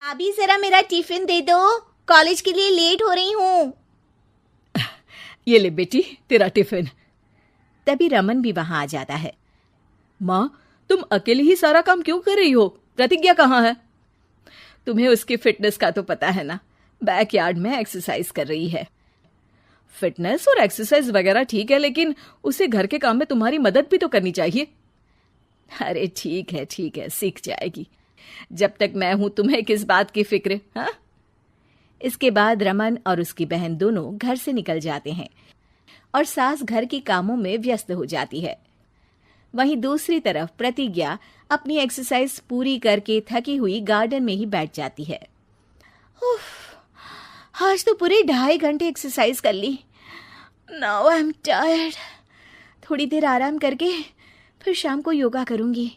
अभी जरा मेरा टिफिन दे दो, कॉलेज के लिए लेट हो रही हूँ। ये ले बेटी तेरा टिफिन। तभी रमन भी वहां आ जाता है। माँ, तुम अकेले ही सारा काम क्यों कर रही हो? प्रतिज्ञा कहाँ है? तुम्हें उसकी फिटनेस का तो पता है ना, बैकयार्ड में एक्सरसाइज कर रही है। फिटनेस और एक्सरसाइज वगैरह ठीक है, लेकिन उसे घर के काम में तुम्हारी मदद भी तो करनी चाहिए। अरे ठीक है, सीख जाएगी। जब तक मैं हूं तुम्हें किस बात की फिक्र? हाँ। इसके बाद रमन और उसकी बहन दोनों घर से निकल जाते हैं और सास घर के कामों में व्यस्त हो जाती है। वहीं दूसरी तरफ प्रतिज्ञा अपनी एक्सरसाइज पूरी करके थकी हुई गार्डन में ही बैठ जाती है। आज तो पूरे 2.5 घंटे एक्सरसाइज कर ली। Now I am tired. थोड़ी देर आराम करके फिर शाम को योगा करूंगी।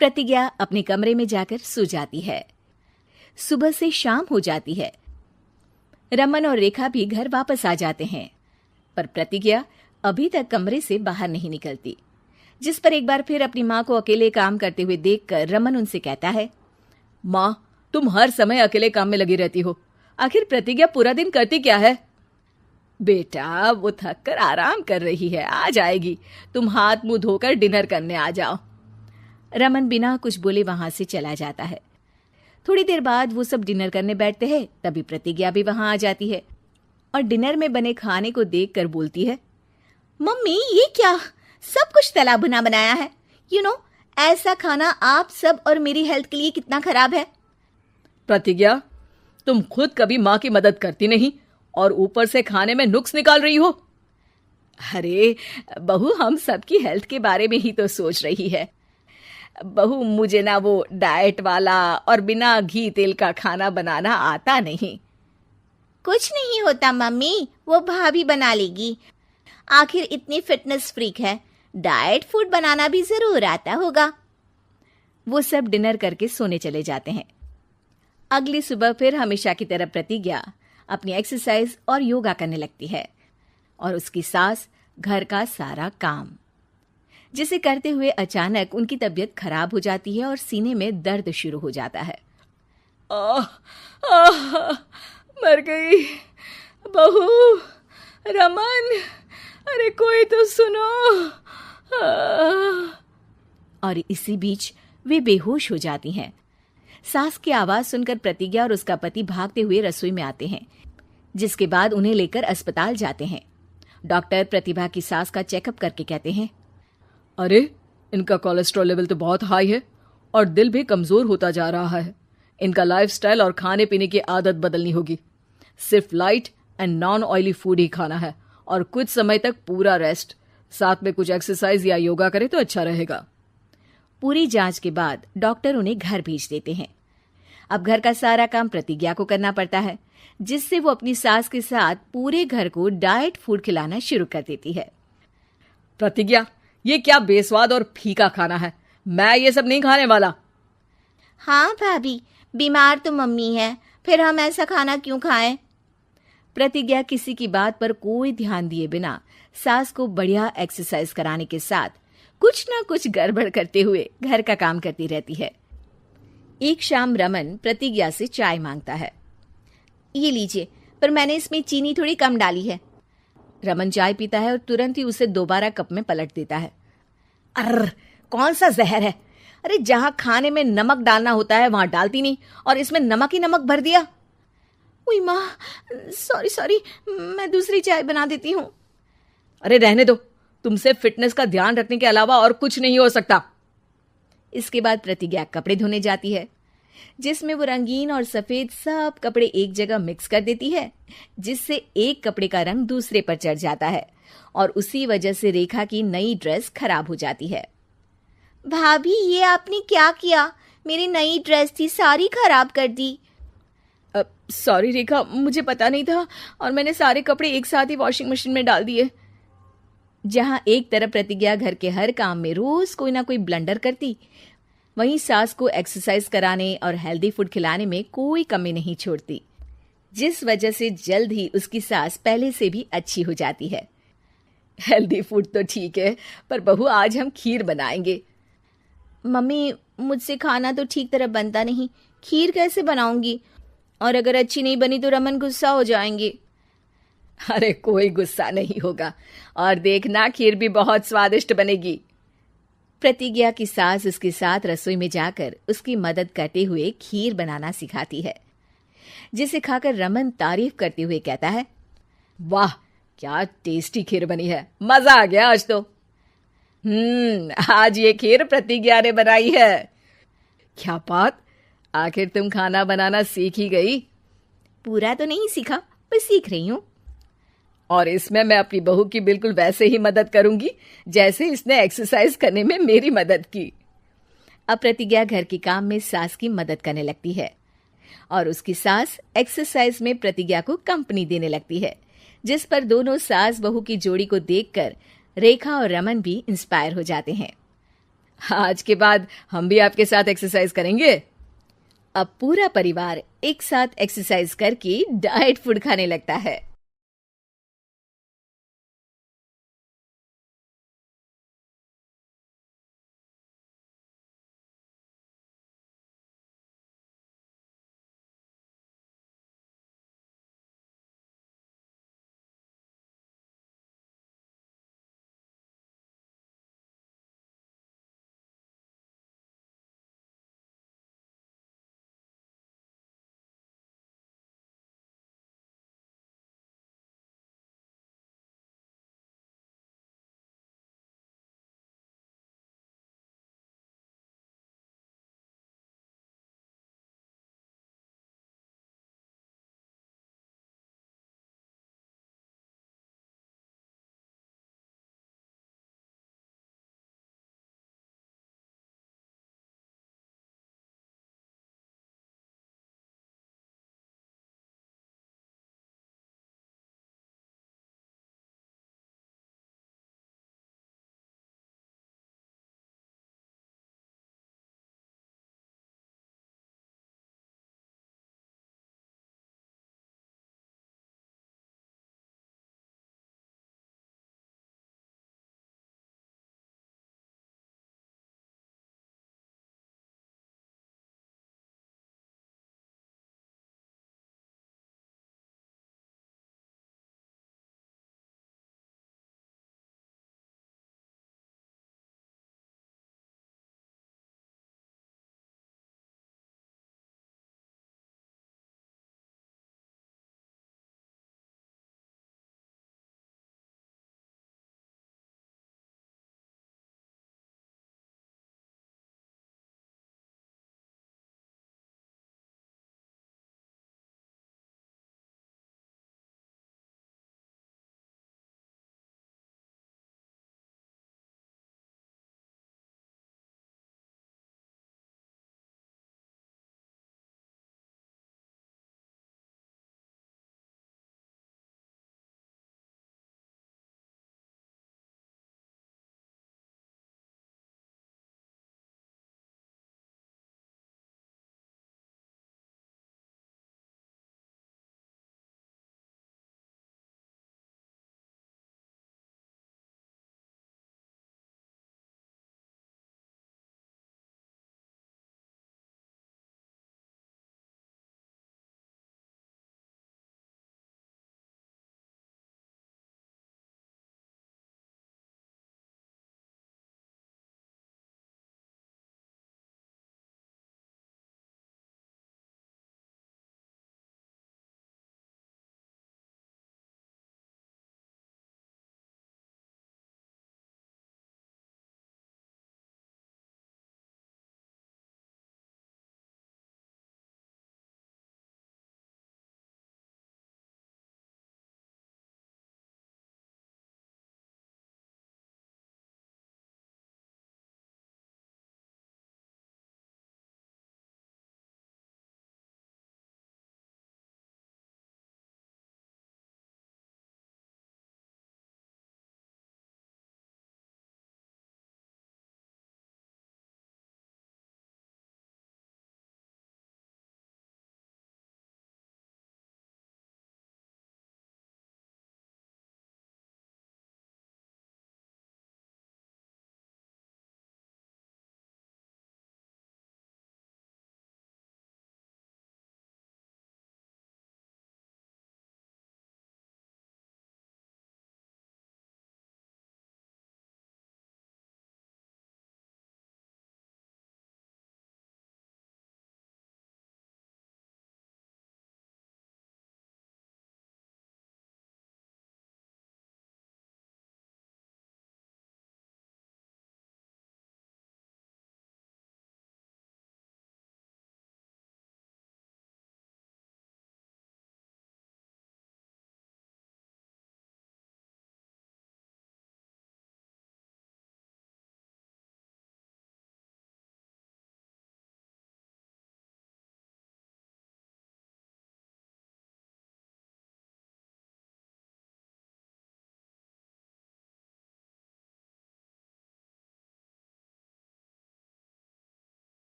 प्रतिज्ञा अपने कमरे में जाकर सो जाती है। सुबह से शाम हो जाती है। रमन और रेखा भी घर वापस आ जाते हैं, पर प्रतिज्ञा अभी तक कमरे से बाहर नहीं निकलती, जिस पर एक बार फिर अपनी माँ को अकेले काम करते हुए देखकर रमन उनसे कहता है, माँ, तुम हर समय अकेले काम में लगी रहती हो। आखिर प्रतिज्ञा पूरा दिन करती क्या है? बेटा, वो थक कर आराम कर रही है, आ जाएगी। तुम हाथ मुंह धोकर डिनर करने आ जाओ। रमन बिना कुछ बोले वहां से चला जाता है। थोड़ी देर बाद वो सब डिनर करने बैठते हैं। तभी प्रतिज्ञा भी वहां आ जाती है और डिनर में बने खाने को देखकर बोलती है, मम्मी, ये क्या? सब कुछ तला भुना बनाया है। ऐसा खाना आप सब और मेरी हेल्थ के लिए कितना खराब है। प्रतिज्ञा, तुम खुद कभी माँ की मदद करती नहीं और ऊपर से खाने में नुक्स निकाल रही हो। अरे बहू, हम सबकी हेल्थ के बारे में ही तो सोच रही है। बहू, मुझे ना वो डाइट वाला और बिना घी तेल का खाना बनाना आता नहीं। कुछ नहीं होता मम्मी, वो भाभी बना लेगी। आखिर इतनी फिटनेस फ्रीक है, डाइट फूड बनाना भी जरूर आता होगा। वो सब डिनर करके सोने चले जाते हैं। अगली सुबह फिर हमेशा की तरह प्रतिज्ञा अपनी एक्सरसाइज और योगा करने लगती है और उसकी सास घर का सारा काम, जिसे करते हुए अचानक उनकी तबीयत खराब हो जाती है और सीने में दर्द शुरू हो जाता है। मर गई बहू। रमन, अरे कोई तो सुनो। और इसी बीच वे बेहोश हो जाती हैं। सास की आवाज सुनकर प्रतिज्ञा और उसका पति भागते हुए रसोई में आते हैं, जिसके बाद उन्हें लेकर अस्पताल जाते हैं। डॉक्टर प्रतिभा की सास का चेकअप करके कहते हैं, अरे इनका कोलेस्ट्रॉल लेवल तो बहुत हाई है और दिल भी कमजोर होता जा रहा है। इनका लाइफस्टाइल और खाने पीने की आदत बदलनी होगी। सिर्फ light and non oily food ही खाना है और कुछ समय तक पूरा रेस्ट, साथ में कुछ एक्सरसाइज या योगा करे तो अच्छा रहेगा। पूरी जांच के बाद डॉक्टर उन्हें घर भेज देते हैं। अब घर का सारा काम प्रतिज्ञा को करना पड़ता है, जिससे वो अपनी सास के साथ पूरे घर को डाइट फूड खिलाना शुरू कर देती है। प्रतिज्ञा, ये क्या बेस्वाद और फीका खाना है, मैं ये सब नहीं खाने वाला। हाँ भाभी, बीमार तो मम्मी है, फिर हम ऐसा खाना क्यों खाएं? प्रतिज्ञा किसी की बात पर कोई ध्यान दिए बिना सास को बढ़िया एक्सरसाइज कराने के साथ कुछ ना कुछ गड़बड़ करते हुए घर का काम करती रहती है। एक शाम रमन प्रतिज्ञा से चाय मांगता है। ये लीजिए, पर मैंने इसमें चीनी थोड़ी कम डाली है। रमन चाय पीता है और तुरंत ही उसे दोबारा कप में पलट देता है। अर्र, कौन सा जहर है? अरे जहां खाने में नमक डालना होता है वहां डालती नहीं और इसमें नमक ही नमक भर दिया। उई माँ, सॉरी, मैं दूसरी चाय बना देती हूँ। अरे रहने दो, तुमसे फिटनेस का ध्यान रखने के अलावा और कुछ नहीं हो सकता। इसके बाद प्रतिज्ञा कपड़े धोने जाती है, जिसमें वो रंगीन और सफेद सब कपड़े एक जगह मिक्स कर देती है, जिससे एक कपड़े का रंग दूसरे पर चढ़ जाता है और उसी वजह से रेखा की नई ड्रेस खराब हो जाती है। भाभी, ये आपने क्या किया? मेरी नई ड्रेस थी, सारी खराब कर दी। सॉरी रेखा, मुझे पता नहीं था और मैंने सारे कपड़े एक साथ ही वॉशिंग मशीन में डाल दिए। जहां एक तरफ प्रतिज्ञा घर के हर काम में रोज कोई ना कोई ब्लंडर करती, वहीं सास को एक्सरसाइज कराने और हेल्दी फूड खिलाने में कोई कमी नहीं छोड़ती, जिस वजह से जल्द ही उसकी सास पहले से भी अच्छी हो जाती है। हेल्दी फूड तो ठीक है, पर बहू आज हम खीर बनाएंगे। मम्मी, मुझसे खाना तो ठीक तरह बनता नहीं, खीर कैसे बनाऊंगी? और अगर अच्छी नहीं बनी तो रमन गुस्सा हो जाएंगे। अरे कोई गुस्सा नहीं होगा, और देखना खीर भी बहुत स्वादिष्ट बनेगी। प्रतिज्ञा की सास उसके साथ रसोई में जाकर उसकी मदद करते हुए खीर बनाना सिखाती है, जिसे खाकर रमन तारीफ करते हुए कहता है, वाह क्या टेस्टी खीर बनी है, मजा आ गया आज तो। आज ये खीर प्रतिज्ञा ने बनाई है। क्या बात, आखिर तुम खाना बनाना सीख ही गई? पूरा तो नहीं सीखा, पर सीख रही हूं। और इसमें मैं अपनी बहू की बिल्कुल वैसे ही मदद करूंगी जैसे इसने एक्सरसाइज करने में मेरी मदद की। अब प्रतिज्ञा घर के काम में सास की मदद करने लगती है और उसकी सास एक्सरसाइज में प्रतिज्ञा को कंपनी देने लगती है, जिस पर दोनों सास बहू की जोड़ी को देखकर रेखा और रमन भी इंस्पायर हो जाते हैं। आज के बाद हम भी आपके साथ एक्सरसाइज करेंगे। अब पूरा परिवार एक साथ एक्सरसाइज करके डाइट फूड खाने लगता है।